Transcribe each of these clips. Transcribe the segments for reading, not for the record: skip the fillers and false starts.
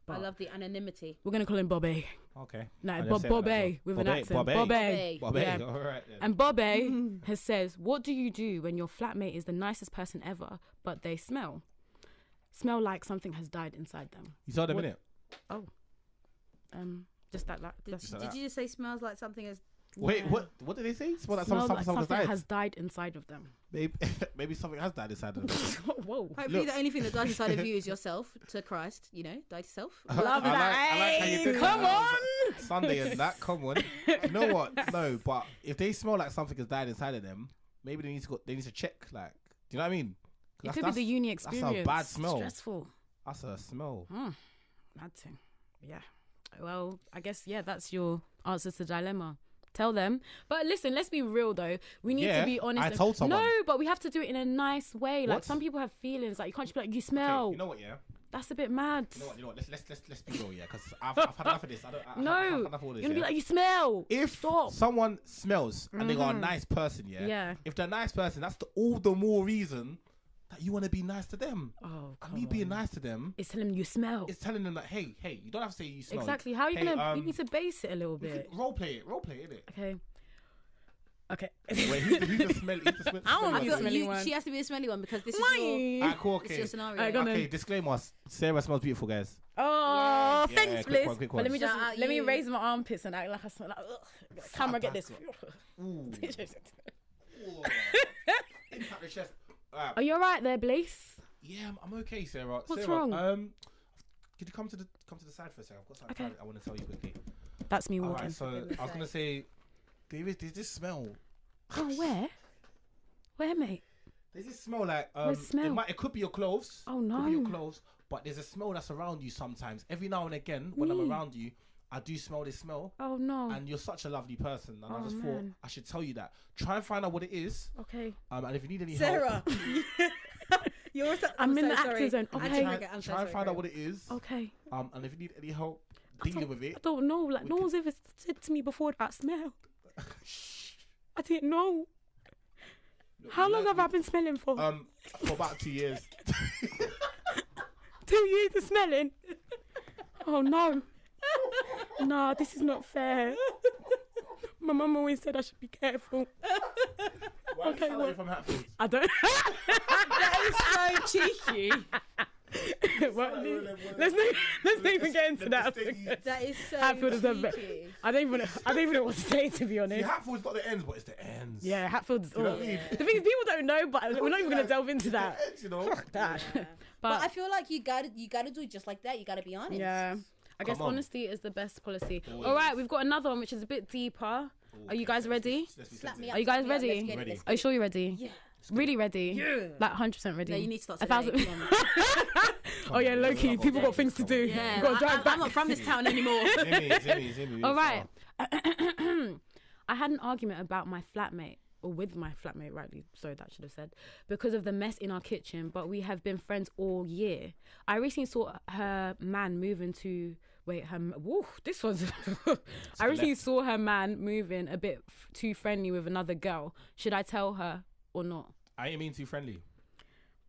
I love the anonymity. We're gonna call him Bobby. Okay. No, Bobby with an accent. Bobby. Yeah. All right. Then. And Bobby has says, "What do you do when your flatmate is the nicest person ever, but they smell like something has died inside them?" You saw them in it. Oh, just that. Did you just say smells like something has? Wait, what did they say? Smell like something has died inside of them. Maybe something has died inside of them. Whoa. Hopefully the only thing that dies inside of you is yourself to Christ. You know, die to self. Love that. I like how you did Come that. on. Sunday and that. Come on. You know what? No, but if they smell like something has died inside of them, maybe they need to check. Like, do you know what I mean? It could be the uni experience. That's a bad smell. Stressful. That's a smell. Bad thing. Yeah. Well, I guess that's your answer to the dilemma. Tell them. But listen, let's be real though. We need to be honest. I told someone. No, but we have to do it in a nice way. What? Like some people have feelings. Like you can't just be like, you smell. Okay, you know what? Yeah. That's a bit mad. You know what? Let's be real, yeah. Because I've had enough of this. I've had enough of all this. You're gonna be like, you smell. If someone smells and they got a nice person, yeah. If they're a nice person, that's all the more reason that you want to be nice to them. Oh, come me on. being nice to them, it's telling them you smell. It's telling them that hey, you don't have to say you smell. Exactly. How are you gonna? You need to base it a little bit. Role play it, innit? Okay. Wait, who's the smelly? I want to be a smelly one. She has to be a smelly one because this is your scenario. Okay, disclaimer: Sarah smells beautiful, guys. Oh, thanks, Bliss. Quick But one. let me raise my armpits and act like I smell like. Ugh. Camera, get this. Impact the chest. Are you alright there, Bliss? Yeah, I'm okay, Sarah. What's wrong? Could you come to the side for a second? I've got something I want to tell you quickly. That's me walking. Alright, so I was gonna say, there's this smell. Oh, where? Where, mate? There's this smell like Where's the smell? It could be your clothes. Oh no. Could be your clothes, but there's a smell that's around you sometimes. Every now and again, when I'm around you, I do smell this smell. Oh no. And you're such a lovely person, and I just thought I should tell you that. Try and find out what it is. Okay. And if you need any Sarah. help, I'm in the acting zone. Okay. Try and find out what it is. Okay. And if you need any help dealing with it, I don't know. Like no one's ever said to me before that smell. I didn't know. How long have I been smelling for? For about 2 years. 2 years of smelling? Oh no. Nah, this is not fair. My mum always said I should be careful. Why okay, you from Hatfield? I don't. That is so cheeky. Let's not even get into that. That is so cheeky. I don't even know what to say, to be honest. See, Hatfield's not the ends, but it's the ends. Yeah, Hatfield's. You know what I mean? The thing is, people don't know, but we're not even going to delve into that. Ends, you know? That. But I feel like you gotta do it just like that. You gotta be honest. Yeah. I guess honesty is the best policy. All right, we've got another one which is a bit deeper. Are you guys ready? Slap me up. Are you guys ready? Ready. Are you sure you're ready? Yeah. Really ready? Yeah. Like 100% ready? No, you need to start 1,000. Oh yeah, low-key, people got things to do. Yeah, I'm not from this town anymore. Zimmy. All right. I had an argument about my flatmate, or with my flatmate, rightly so, that should have said, because of the mess in our kitchen, but we have been friends all year. I recently saw her man move into... this was... I recently saw her man moving a bit too friendly with another girl. Should I tell her or not? I ain't mean too friendly.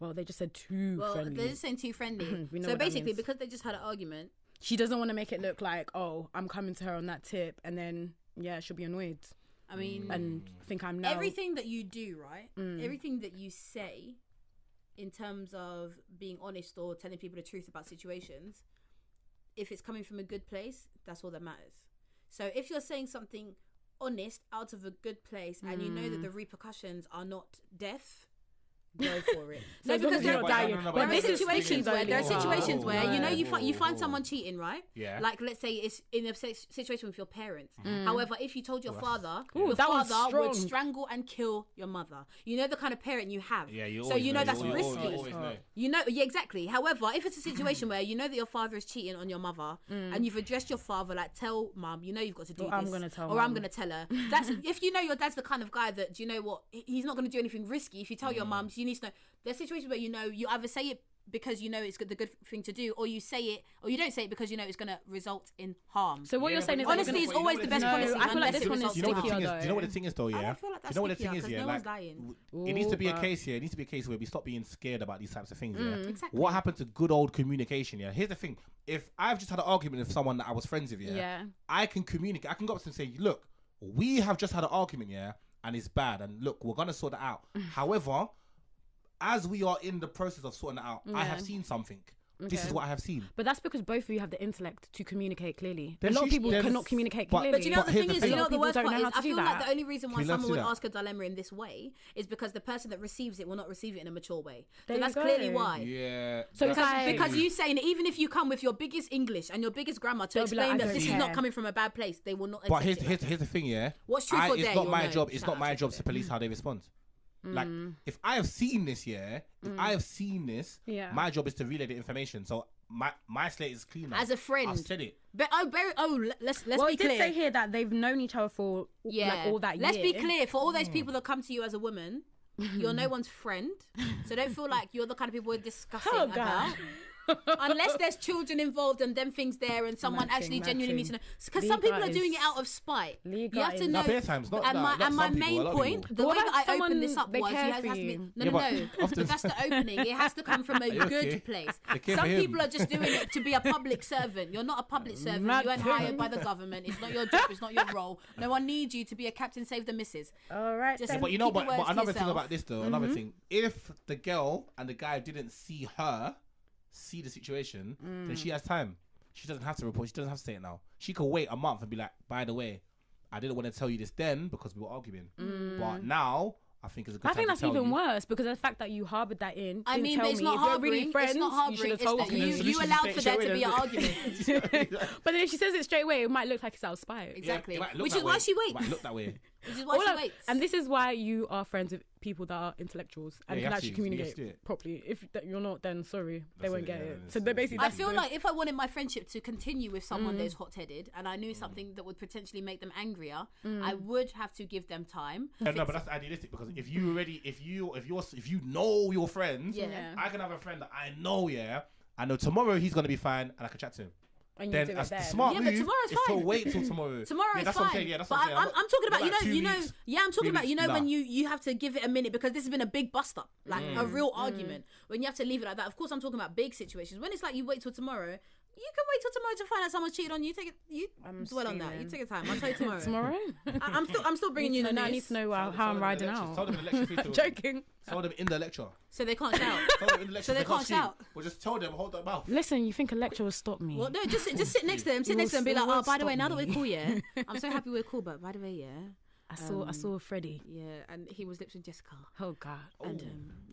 Well, they just said too friendly. They're just saying too friendly. So basically, because they just had an argument... She doesn't want to make it look like, oh, I'm coming to her on that tip, and then, yeah, she'll be annoyed. I mean... And think I'm now... Everything that you do, right? Everything that you say in terms of being honest or telling people the truth about situations, if it's coming from a good place, that's all that matters. So if you're saying something honest out of a good place and you know that the repercussions are not death, go for it. No, because there are situations where you know you find someone cheating, right? Yeah. Like let's say it's in a situation with your parents. However, if you told your father, your father would strangle and kill your mother. You know the kind of parent you have. Yeah, so you know that's risky. You know, yeah, exactly. However, if it's a situation where you know that your father is cheating on your mother and you've addressed your father, like tell mum, you know you've got to do this. I'm gonna tell. Or I'm gonna tell her. That's if you know your dad's the kind of guy that, do you know what, he's not gonna do anything risky. If you tell your mum, you need to know there's situations where you know you either say it because you know it's the good thing to do, or you say it, or you don't say it because you know it's going to result in harm. So what you're saying is honesty is always the best policy. I feel like this one is Do you know what the stickier thing is? though. Do you know what the thing is though? Yeah. I don't feel like that's Do you know what the stickier, thing is? 'cause Yeah. no Like, one's dying. it needs to be a case here. It needs to be a case where we stop being scared about these types of things. Yeah. Exactly. What happened to good old communication? Yeah. Here's the thing. If I've just had an argument with someone that I was friends with, yeah, I can communicate. I can go up to them and say, look, we have just had an argument, yeah, and it's bad. And look, we're gonna sort it out. However, as we are in the process of sorting it out, I have seen something. Okay. This is what I have seen. But that's because both of you have the intellect to communicate clearly. Then a lot of people cannot communicate clearly. But you know what the thing is? You know what the worst don't part know is? how to I do feel that. like the only reason why Can we learn to someone do would that? ask a dilemma in this way is because the person that receives it will not receive it in a mature way. There So you that's go. clearly why. Yeah. So it's Because you saying even if you come with your biggest English and your biggest grammar to They'll be explain like, I that this don't is not care. coming from a bad place, they will not But accept it. here's the thing, yeah. What's truth or it's dare, not you'll my know. job. It's Shout not out my to job it. to police how they respond. Like, if I have seen this, yeah, if I have seen this, my job is to relay the information. So my slate is clean. As a friend. I've said it. But let's Well, be it did clear. say here that they've known each other for like all that year. Let's be clear. For all those people that come to you as a woman, you're no one's friend. So don't feel like you're the kind of people we're discussing Oh, God. about. Unless there's children involved and them things there and someone actually genuinely needs to know. Because some people are doing it out of spite. You have to know. bare times, not and that- not my some people, a main lot of point, people. the But way what that about I opened this someone up they was, care it has for to be, you? no. Often- But that's the opening. It has to come from a you good okay? place. They care Some for him. people are just doing it to be a public servant. You're not a public servant. Not You weren't him. hired by the government. It's not your job. It's not your role. No one needs you to be a captain save the missus. All right. Just- then. But you know, Keep your but words to another thing yourself. about this though, another thing. If the girl and the guy didn't see the situation, then she has time. She doesn't have to report. She doesn't have to say it now. She could wait a month and be like, by the way, I didn't want to tell you this then because we were arguing. But now, I think it's a good I time think to that's tell even you. worse because of the fact that you harbored that in. I didn't mean, tell but it's me. not If we're harbouring. really friends, It's not you harbouring. should have It's told that me. you allowed for there to be an argument. But then if she says it straight away, it might look like it's out of spite. Exactly. It might look Which that is why way. she It might waits. look that way. Which is why she waits. And this is why you are friends with people that are intellectuals and you can have actually to. You have to communicate do it. properly. If you're not, then sorry, they That's won't it, get yeah, it. that's So it. they basically. I that's feel the- like if I wanted my friendship to continue with someone that's hot-headed and I knew something that would potentially make them angrier, I would have to give them time. No, but that's idealistic because if you already, if you know your friends, Yeah. I can have a friend that I know, I know tomorrow he's gonna be fine and I can chat to him. and you Then do it as the then. smart Yeah, move but tomorrow's is to fine. wait till tomorrow. Tomorrow yeah, is that's fine. what I'm saying. Yeah, that's but what I'm saying. I'm talking about, Like 2 weeks, I'm talking about, 3 weeks, when nah. you have to give it a minute because this has been a big bust up, like a real argument. When you have to leave it like that, of course I'm talking about big situations. When it's like you wait till tomorrow, you can wait till tomorrow to find out someone's cheated on you. I'm Dwell on that. You steaming. take your time. I'll tell you tomorrow. Tomorrow? I'm still bringing you the No, I need news. to know how I'm riding out. Tell them in the lecture. I'm joking. Tell them in the lecture. So they can't shout. Tell them in the lecture. So they can't scream. shout. Well, just tell them, hold their mouth. Listen, you think a lecture will stop me? Well, no, just sit next to them. Sit It next to them. Be will- like, it oh, won't by the way, stop now that we're me. cool, yeah. I'm so happy we're cool, but by the way, yeah. I saw Freddie. Yeah, and he was lips with Jessica. Oh God. And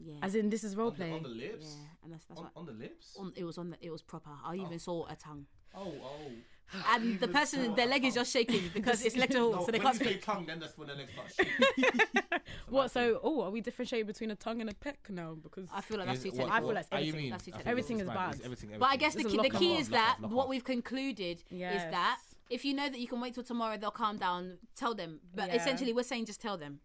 yeah. As in, this is role play. On the lips? Yeah, and that's what On the lips? it was proper. I even saw a tongue. Oh. And the person, their leg is just shaking because it's lecture hall, so they can't When you say speak. tongue, then that's when the legs start. What? So, are we differentiating between a tongue and a peck now? Because I feel like that's too What- technical. I feel like what- everything- you mean? that's too I think everything it's is fine. bad. It's everything. But I guess There's a the lock key off, is lock that off, lock what off. we've concluded is Yes. that if you know that you can wait till tomorrow, they'll calm down. Tell them. But Yeah. essentially, we're saying just tell them.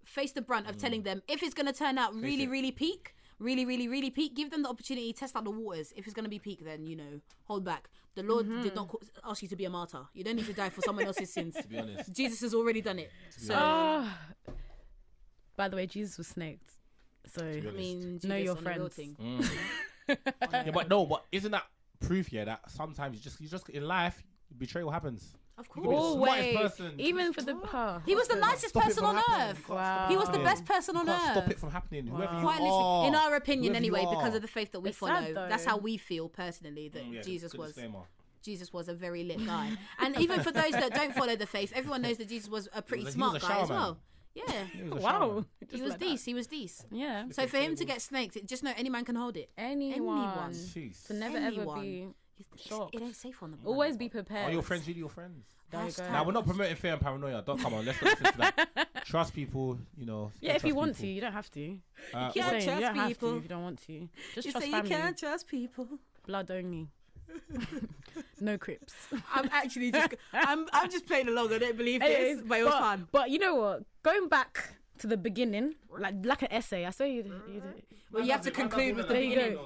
Face the brunt of telling them. If it's going to turn out really, it. really peak, really peak, give them the opportunity, test out the waters. If it's going to be peak, then, hold back. The Lord did not ask you to be a martyr. You don't need to die for someone else's sins. To be honest. Jesus has already done it. So, by the way, Jesus was snaked. So be I honest. mean, Jesus Know your on the real friends. thing. Yeah, but isn't that proof? Yeah, that sometimes you just in life, betrayal happens. Of You could be the course. smartest always, person. even for the He was the nicest Stop it person from on happening. earth. You can't Wow. stop He it was the from best happening. person on You can't earth. stop it from happening. Whoever you Quite are, literally, in our opinion, whoever you anyway, because are. of the faith that we It's follow. sad, though. That's how we feel personally that Yeah, Jesus good was. disclaimer. Jesus was a very lit guy, and even for those that don't follow the faith, everyone knows that Jesus was a pretty He was a smart guy shower as man. well. Yeah, He was a wow, shower. he was decent. He was decent. Yeah, So for him to get snaked, just know any man can hold it. anyone. Jeez. To never ever Anyone. be shocked. It ain't safe on the planet. Always be prepared. Are your friends really your friends? There you go. Hashtag. Now we're not promoting fear and paranoia. Don't come on. Let's not listen to that. Trust people. Yeah, if you trust want to, people. you don't have to. Uh, You Just can't saying, you trust don't have people. to if you don't want to. Just You trust say family. you can't trust people. Blood only. No crips. I'm actually just. I'm just playing along. I don't believe Anyways, this, but it was fun. But you know what? Going back to the beginning, like an essay. I swear you do. Well, you have to conclude with the beginning.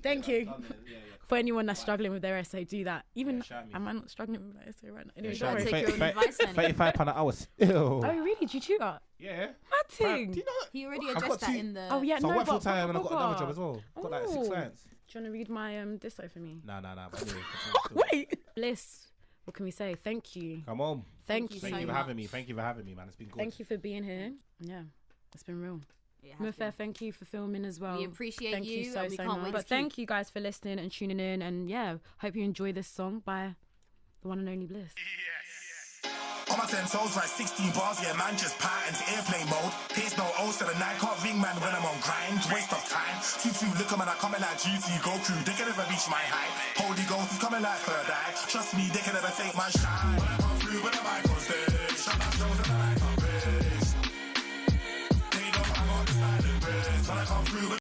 Thank you. For anyone that's struggling with their essay, do that. Even am I not struggling with my essay right now? Anyway, don't worry. Take your own advice, £35 an hour still. Oh really? Did you tutor? Yeah. Mad thing. Do you know what? He already addressed that in the. Oh yeah, so no, I work full time and I got another job as well. Got like 6 clients. Do you want to read my disso for me? Nah. But anyway, Wait. Bliss. What can we say? Thank you. Come on. Thank you so for much. having me. Thank you for having me, man. It's been good. Thank you for being here. Yeah, it's been real. Muffair, thank you for filming as well. We appreciate thank you so and we can't much. wait But thank you guys for listening and tuning in. And yeah, hope you enjoy this song by the one and only Bliss. On my 10 toes, like 16 bars, yeah, man, just patterns, airplane mode. Pace no O's to the night, can't ring, man, when I'm on grind. Waste of time. 2-2, look at man, I'm coming like GT, Goku. They can never reach my height. Holy Ghost is coming like third eye. Trust me, they can never take my shine. When I'm through, when am I